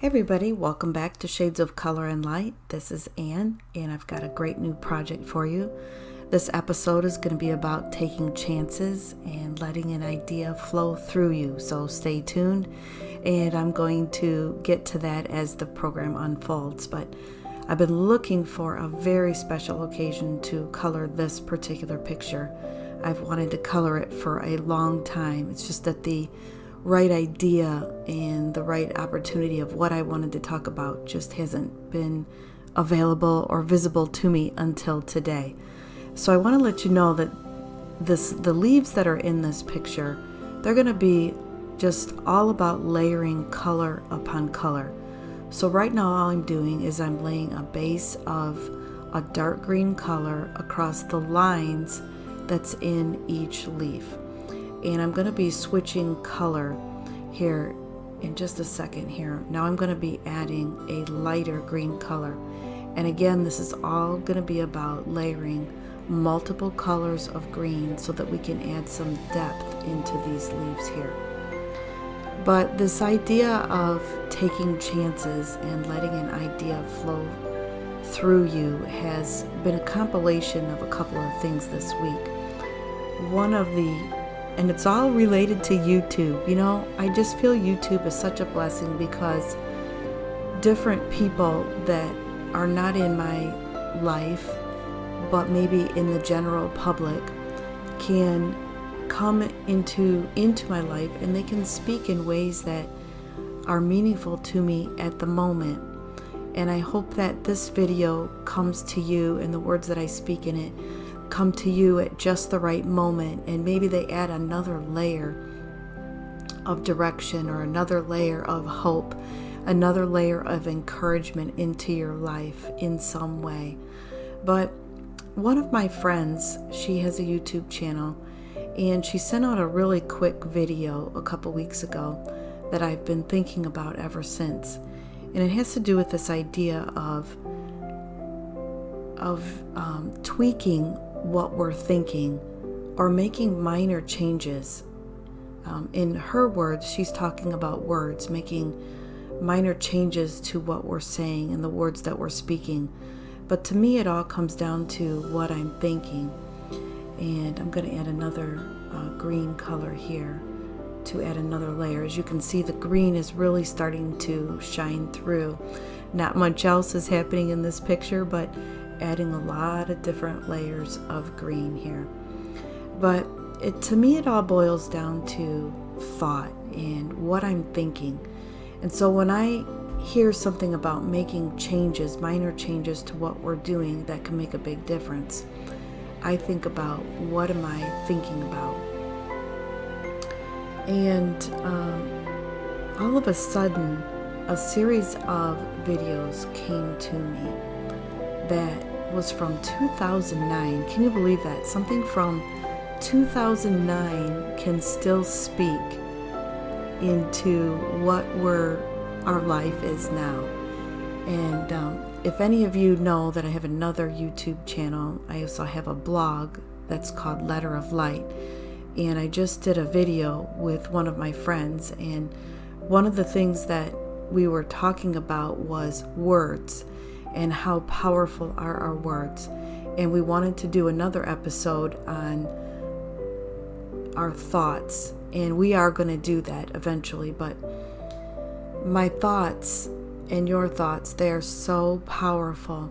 Hey everybody, welcome back to Shades of Color and Light. This is Anne, and I've got a great new project for you. This episode is going to be about taking chances and letting an idea flow through you, so stay tuned, and I'm going to get to that as the program unfolds. But I've been looking for a very special occasion to color this particular picture. I've wanted to color it for a long time. It's just that the right idea and the right opportunity of what I wanted to talk about just hasn't been available or visible to me until today. So I want to let you know that the leaves that are in this picture, they're going to be just all about layering color upon color. So right now all I'm doing is I'm laying a base of a dark green color across the lines that's in each leaf. And I'm going to be switching color here in just a second here. Now I'm going to be adding a lighter green color. And again, this is all going to be about layering multiple colors of green so that we can add some depth into these leaves here. But this idea of taking chances and letting an idea flow through you has been a compilation of a couple of things this week. And it's all related to YouTube. You know, I just feel YouTube is such a blessing because different people that are not in my life, but maybe in the general public, can come into my life and they can speak in ways that are meaningful to me at the moment. And I hope that this video comes to you and the words that I speak in it come to you at just the right moment, and maybe they add another layer of direction or another layer of hope, another layer of encouragement into your life in some way. But one of my friends, she has a YouTube channel, and she sent out a really quick video a couple weeks ago that I've been thinking about ever since. And it has to do with this idea of tweaking what we're thinking or making minor changes. In her words, she's talking about words, making minor changes to what we're saying and the words that we're speaking. But to me, it all comes down to what I'm thinking. And I'm going to add another green color here to add another layer. As you can see, the green is really starting to shine through. Not much else is happening in this picture, but adding a lot of different layers of green here. But to me, it all boils down to thought and what I'm thinking. And so when I hear something about making changes, minor changes to what we're doing that can make a big difference, I think about, what am I thinking about? And all of a sudden, a series of videos came to me that was from 2009. Can you believe that? Something from 2009 can still speak into what our life is now. And if any of you know that I have another YouTube channel, I also have a blog that's called Letter of Light. And I just did a video with one of my friends, and one of the things that we were talking about was words and how powerful are our words. And we wanted to do another episode on our thoughts, and we are going to do that eventually. But my thoughts and your thoughts, they are so powerful,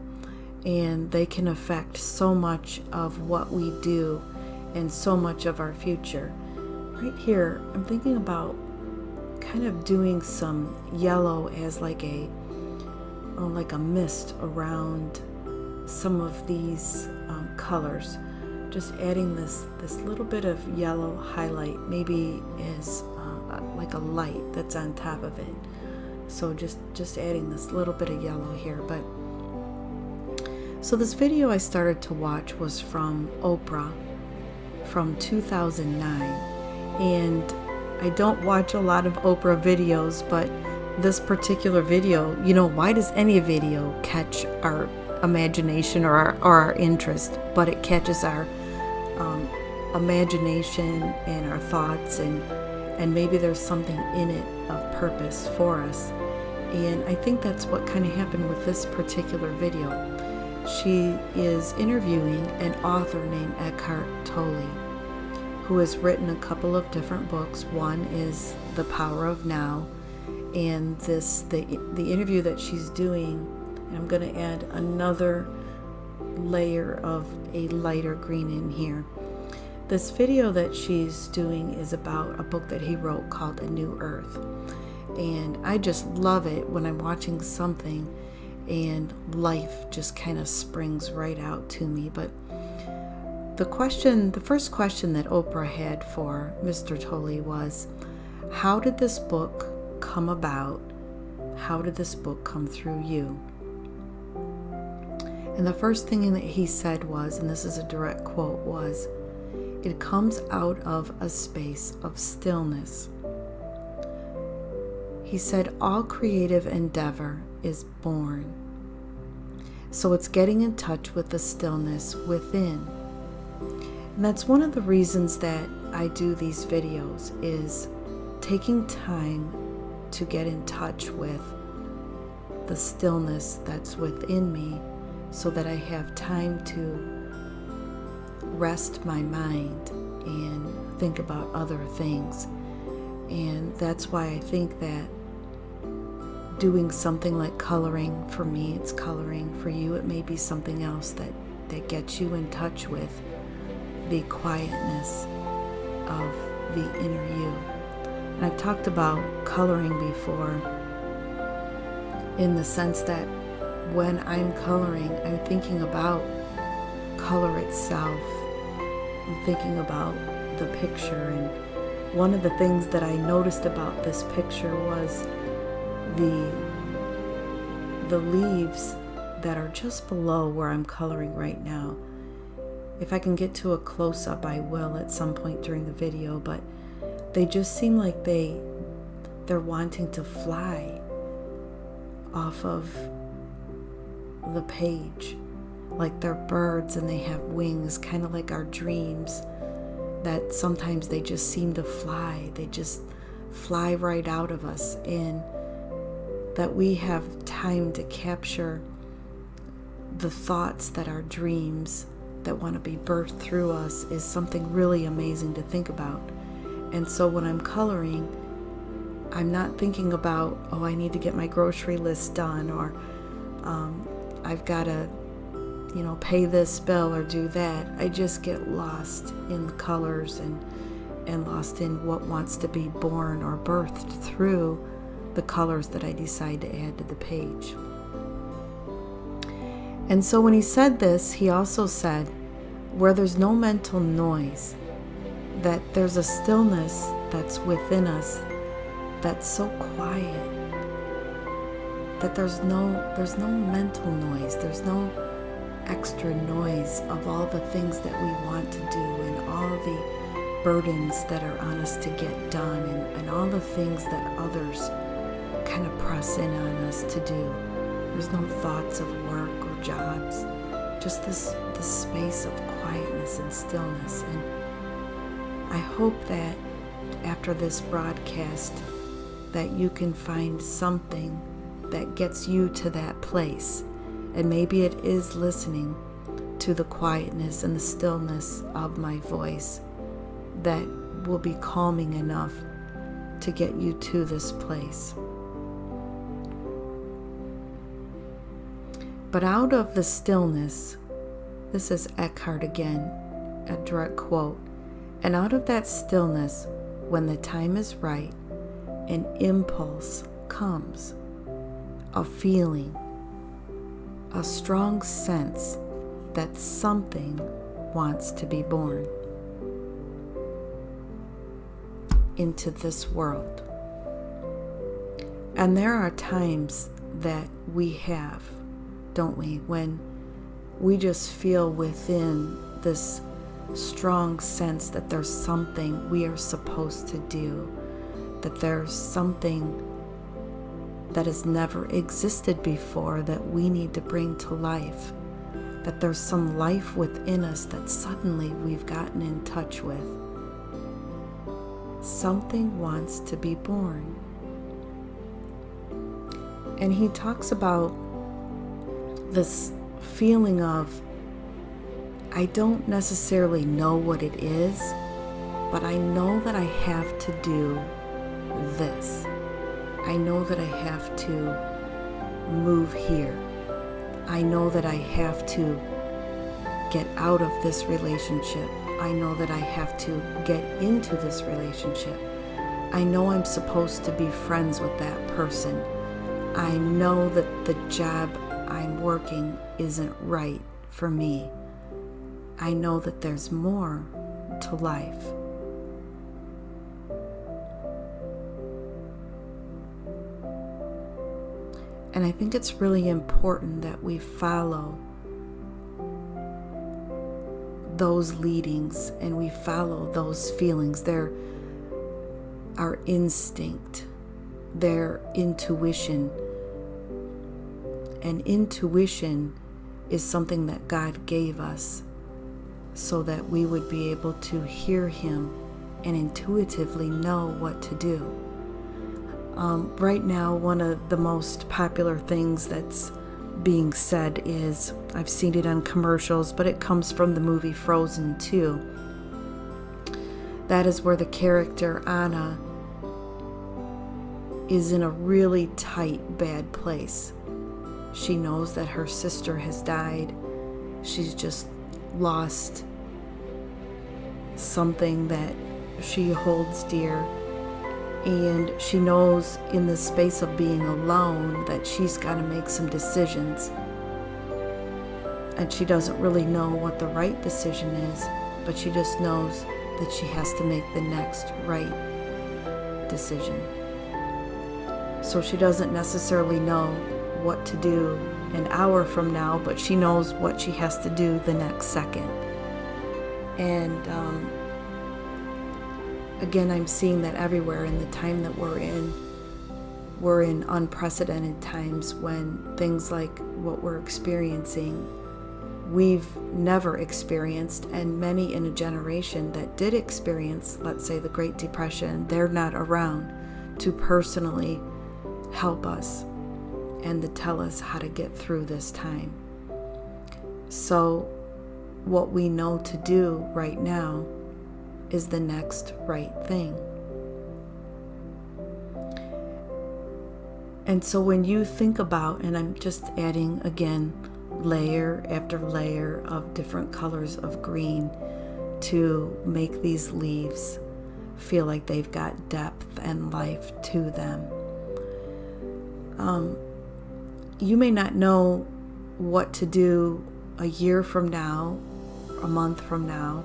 and they can affect so much of what we do and so much of our future. Right here, I'm thinking about kind of doing some yellow as like a mist around some of these colors. Just adding this little bit of yellow highlight, maybe as like a light that's on top of it. So just adding this little bit of yellow here. But so this video I started to watch was from Oprah from 2009, and I don't watch a lot of Oprah videos, but this particular video, you know, why does any video catch our imagination or our interest? But it catches our imagination and our thoughts, and maybe there's something in it of purpose for us. And I think that's what kind of happened with this particular video. She is interviewing an author named Eckhart Tolle, who has written a couple of different books. One is The Power of Now, and the interview that she's doing, and I'm going to add another layer of a lighter green in here. This video that she's doing is about a book that he wrote called A New Earth, and I just love it when I'm watching something and life just kind of springs right out to me. But the first question that Oprah had for Mr. Tolle was, how did this book come about? How did this book come through you? And the first thing that he said was, and this is a direct quote, was, it comes out of a space of stillness. He said, all creative endeavor is born. So it's getting in touch with the stillness within. And that's one of the reasons that I do these videos, is taking time to get in touch with the stillness that's within me, so that I have time to rest my mind and think about other things. And that's why I think that doing something like coloring, for me it's coloring, for you it may be something else that gets you in touch with the quietness of the inner you. And I've talked about coloring before, in the sense that when I'm coloring, I'm thinking about color itself. I'm thinking about the picture. And one of the things that I noticed about this picture was the leaves that are just below where I'm coloring right now. If I can get to a close-up, I will at some point during the video, but they just seem like they're wanting to fly off of the page, like they're birds and they have wings, kind of like our dreams, that sometimes they just seem to fly. They just fly right out of us, and that we have time to capture the thoughts that are dreams that want to be birthed through us is something really amazing to think about. And so when I'm coloring, I'm not thinking about, oh, I need to get my grocery list done, or I've got to, pay this bill or do that. I just get lost in the colors and lost in what wants to be born or birthed through the colors that I decide to add to the page. And so when he said this, he also said, where there's no mental noise, that there's a stillness that's within us that's so quiet that there's no mental noise, there's no extra noise of all the things that we want to do, and all the burdens that are on us to get done, and all the things that others kind of press in on us to do. There's no thoughts of work or jobs, just this space of quietness and stillness. And I hope that after this broadcast that you can find something that gets you to that place. And maybe it is listening to the quietness and the stillness of my voice that will be calming enough to get you to this place. But out of the stillness, this is Eckhart again, a direct quote, and out of that stillness, when the time is right, an impulse comes, a feeling, a strong sense that something wants to be born into this world. And there are times that we have, don't we, when we just feel within this strong sense that there's something we are supposed to do, that there's something that has never existed before that we need to bring to life, that there's some life within us that suddenly we've gotten in touch with. Something wants to be born. And he talks about this feeling of, I don't necessarily know what it is, but I know that I have to do this. I know that I have to move here. I know that I have to get out of this relationship. I know that I have to get into this relationship. I know I'm supposed to be friends with that person. I know that the job I'm working isn't right for me. I know that there's more to life. And I think it's really important that we follow those leadings and we follow those feelings. They're our instinct, their intuition. And intuition is something that God gave us so that we would be able to hear Him and intuitively know what to do. Right now, one of the most popular things that's being said is, I've seen it on commercials, but it comes from the movie Frozen 2. That is where the character Anna is in a really tight, bad place. She knows that her sister has died. She's just lost something that she holds dear. And she knows in the space of being alone that she's got to make some decisions. And she doesn't really know what the right decision is, but she just knows that she has to make the next right decision. So she doesn't necessarily know what to do an hour from now, but she knows what she has to do the next second. And again, I'm seeing that everywhere in the time that we're in. We're in unprecedented times when things like what we're experiencing, we've never experienced, and many in a generation that did experience, let's say, the Great Depression, they're not around to personally help us and to tell us how to get through this time. So what we know to do right now is the next right thing. And so when you think about, and I'm just adding again layer after layer of different colors of green to make these leaves feel like they've got depth and life to them. You may not know what to do a year from now, a month from now,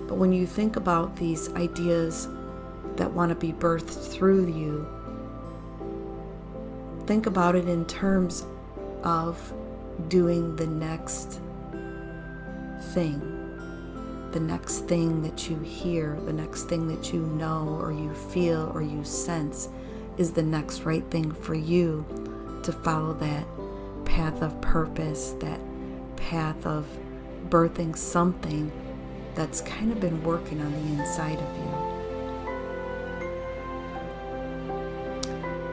but when you think about these ideas that want to be birthed through you, think about it in terms of doing the next thing that you hear, the next thing that you know or you feel or you sense is the next right thing for you to follow that path of purpose, that path of birthing something that's kind of been working on the inside of you.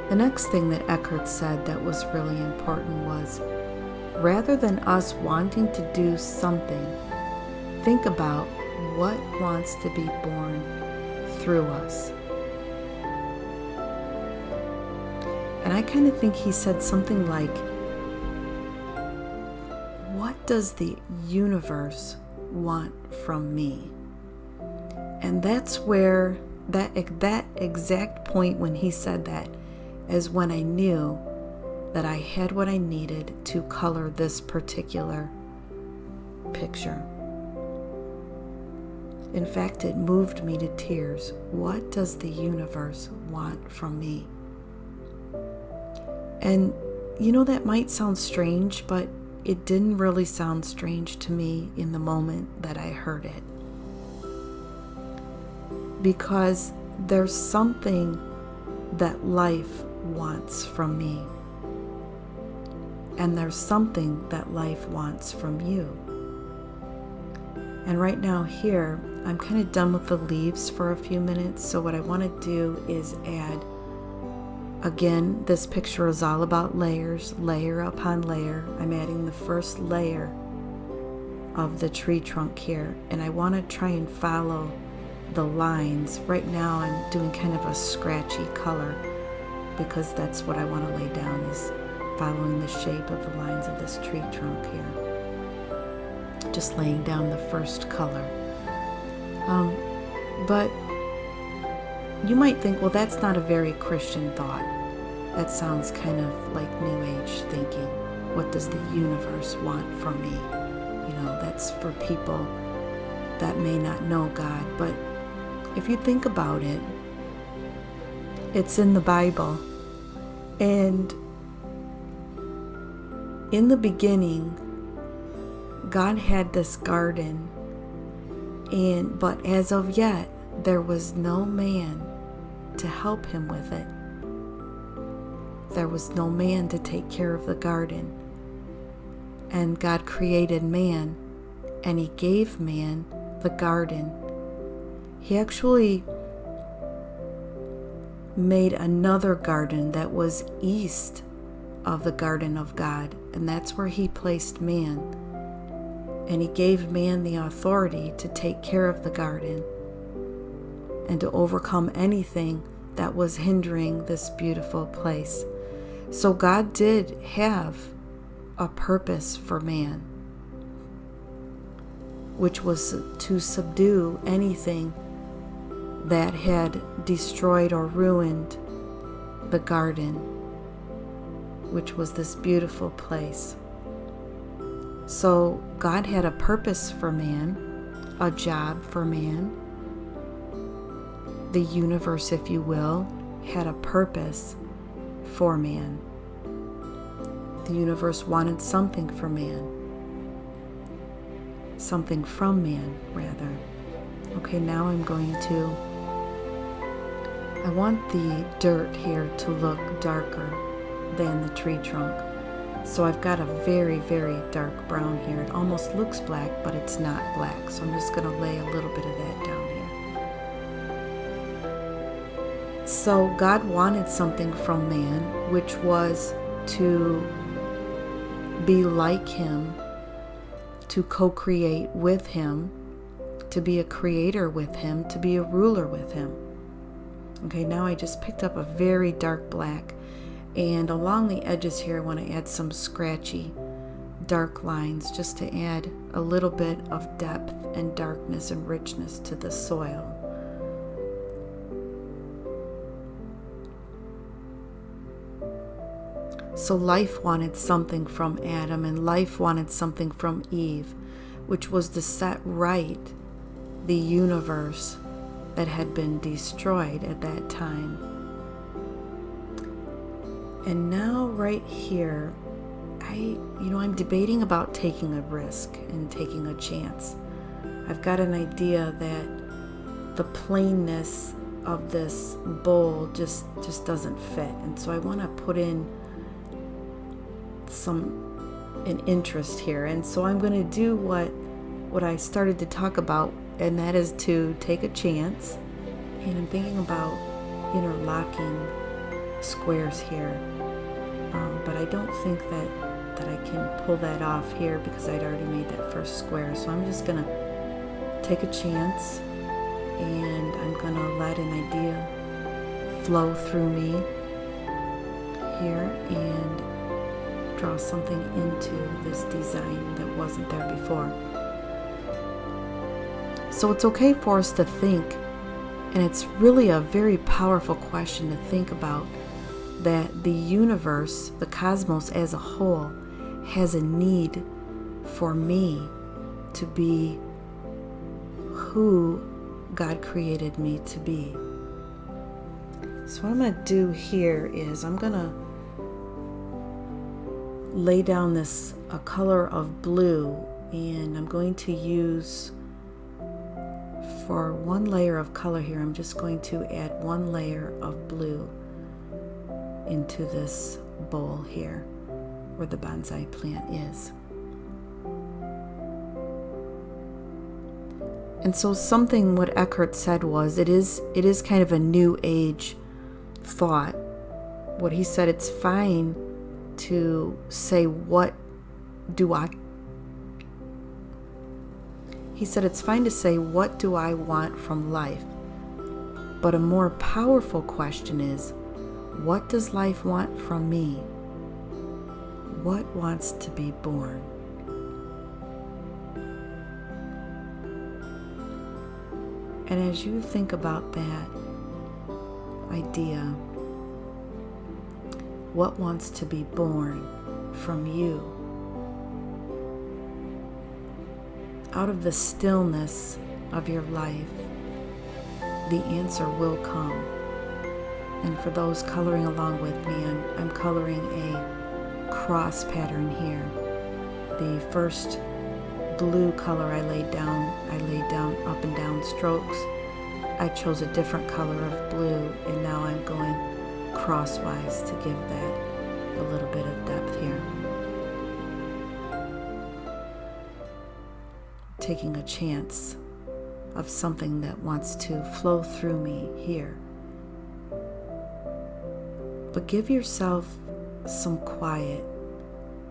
The next thing that Eckhart said that was really important was, rather than us wanting to do something, think about what wants to be born through us. And I kind of think he said something like, what does the universe want from me? And that's where that exact point when he said that is when I knew that I had what I needed to color this particular picture. In fact, it moved me to tears. What does the universe want from me? And you know, that might sound strange, but it didn't really sound strange to me in the moment that I heard it. Because there's something that life wants from me. And there's something that life wants from you. And right now here, I'm kind of done with the leaves for a few minutes. So what I want to do is add Again, this picture is all about layers, layer upon layer. I'm adding the first layer of the tree trunk here, and I want to try and follow the lines. Right now I'm doing kind of a scratchy color because that's what I want to lay down, is following the shape of the lines of this tree trunk here. Just laying down the first color. But you might think, well, that's not a very Christian thought. That sounds kind of like New Age thinking. What does the universe want from me? That's for people that may not know God. But if you think about it, it's in the Bible. And in the beginning, God had this garden, but as of yet, there was no man to help him with it. There was no man to take care of the garden. And God created man, and He gave man the garden. He actually made another garden that was east of the garden of God, and that's where He placed man. And He gave man the authority to take care of the garden and to overcome anything that was hindering this beautiful place. So God did have a purpose for man, which was to subdue anything that had destroyed or ruined the garden, which was this beautiful place. So God had a purpose for man, a job for man. The universe, if you will, had a purpose for man. The universe wanted something for man. Something from man, rather. Okay, now I want the dirt here to look darker than the tree trunk. So I've got a very, very dark brown here. It almost looks black, but it's not black. So I'm just going to lay a little bit of that down here. So God wanted something from man, which was to be like Him, to co-create with Him, to be a creator with Him, to be a ruler with Him. Okay, now I just picked up a very dark black, and along the edges here I want to add some scratchy dark lines just to add a little bit of depth and darkness and richness to the soil. So life wanted something from Adam, and life wanted something from Eve, which was to set right the universe that had been destroyed at that time. And now right here, I'm debating about taking a risk and taking a chance. I've got an idea that the plainness of this bowl just doesn't fit, and so I want to put in an interest here. And so I'm going to do what I started to talk about, and that is to take a chance. And I'm thinking about interlocking squares here, but I don't think that I can pull that off here because I'd already made that first square. So I'm just going to take a chance, and I'm going to let an idea flow through me here and draw something into this design that wasn't there before. So it's okay for us to think, and it's really a very powerful question to think about, that the universe, the cosmos as a whole, has a need for me to be who God created me to be. So what I'm going to do here is I'm going to lay down a color of blue, and I'm going to use, for one layer of color here, I'm just going to add one layer of blue into this bowl here where the bonsai plant is. And so something what Eckhart said was, it is kind of a new age thought what he said, it's fine to say, he said, it's fine to say, what do I want from life? But a more powerful question is, what does life want from me? What wants to be born? And as you think about that idea, what wants to be born from you? Out of the stillness of your life, the answer will come. And for those coloring along with me, I'm coloring a cross pattern here. The first blue color I laid down up and down strokes. I chose a different color of blue, and now I'm going crosswise to give that a little bit of depth here. Taking a chance of something that wants to flow through me here. But give yourself some quiet,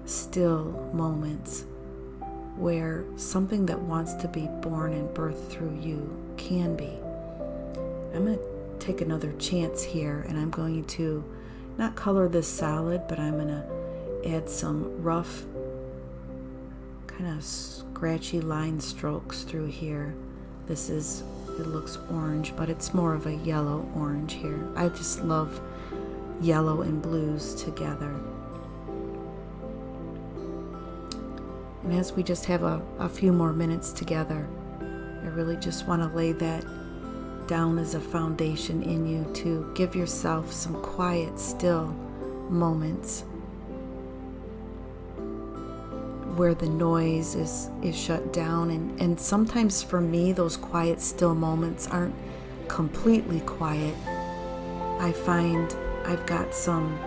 still moments where something that wants to be born and birthed through you can be. I'm going to take another chance here, and I'm going to not color this solid, but I'm going to add some rough, kind of scratchy line strokes through here. It looks orange, but it's more of a yellow orange here. I just love yellow and blues together. And as we just have a few more minutes together, I really just want to lay that down as a foundation in you to give yourself some quiet, still moments where the noise is shut down. And sometimes for me, those quiet, still moments aren't completely quiet. I find I've got some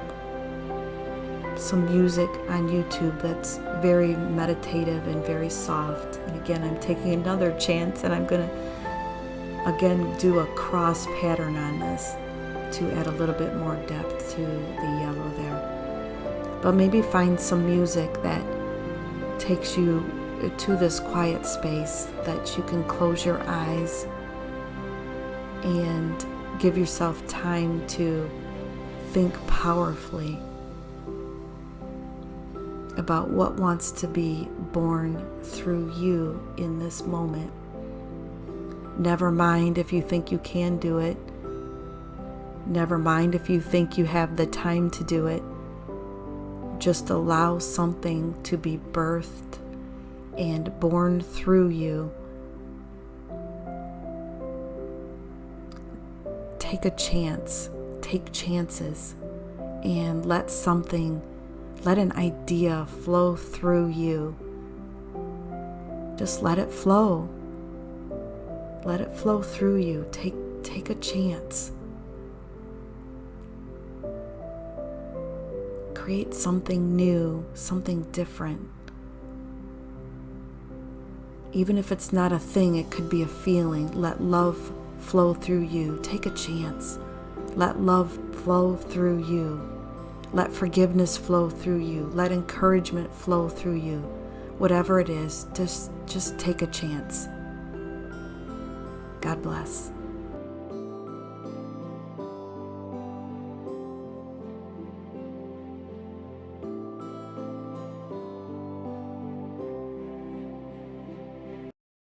music on YouTube that's very meditative and very soft. And again, I'm taking another chance, and I'm going to again do a cross pattern on this to add a little bit more depth to the yellow there. But maybe find some music that takes you to this quiet space that you can close your eyes and give yourself time to think powerfully about what wants to be born through you in this moment. Never mind if you think you can do it. Never mind if you think you have the time to do it. Just allow something to be birthed and born through you. Take a chance. Take chances. And let an idea flow through you. Just let it flow. Let it flow through you. Take a chance. Create something new, something different. Even if it's not a thing, it could be a feeling. Let love flow through you. Take a chance. Let love flow through you. Let forgiveness flow through you. Let encouragement flow through you. Whatever it is, just take a chance. God bless.